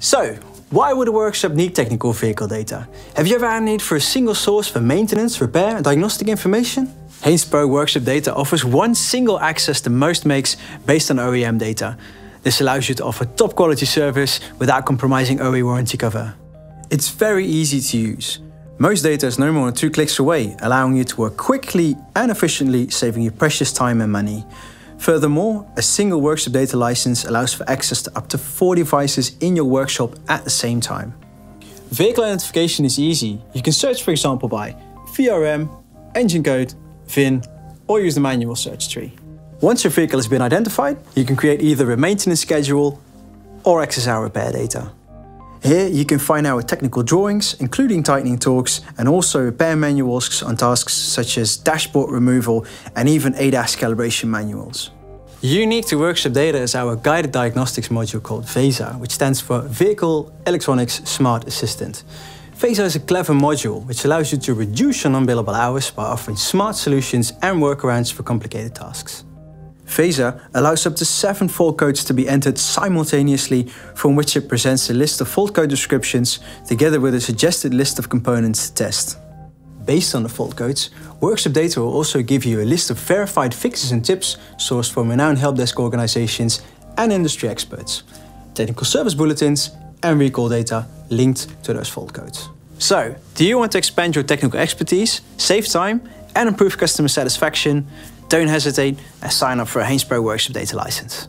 So, why would a workshop need technical vehicle data? Have you ever had a need for a single source for maintenance, repair and diagnostic information? HanesPro Workshop Data offers one single access to most makes based on OEM data. This allows you to offer top quality service without compromising OE warranty cover. It's very easy to use. Most data is no more than 2 clicks away, allowing you to work quickly and efficiently, saving you precious time and money. Furthermore, a single workshop data license allows for access to up to 4 devices in your workshop at the same time. Vehicle identification is easy. You can search, for example, by VRM, engine code, VIN, or use the manual search tree. Once your vehicle has been identified, you can create either a maintenance schedule or access our repair data. Here you can find our technical drawings, including tightening torques, and also repair manuals on tasks such as dashboard removal and even ADAS calibration manuals. Unique to Workshop Data is our guided diagnostics module called VESA, which stands for Vehicle Electronics Smart Assistant. VESA is a clever module which allows you to reduce your non-billable hours by offering smart solutions and workarounds for complicated tasks. VESA allows up to 7 fault codes to be entered simultaneously, from which it presents a list of fault code descriptions together with a suggested list of components to test. Based on the fault codes, Workshop Data will also give you a list of verified fixes and tips sourced from renowned helpdesk organizations and industry experts, technical service bulletins and recall data linked to those fault codes. So, do you want to expand your technical expertise, save time and improve customer satisfaction? Don't hesitate and sign up for a HanesPro Workshop Data license.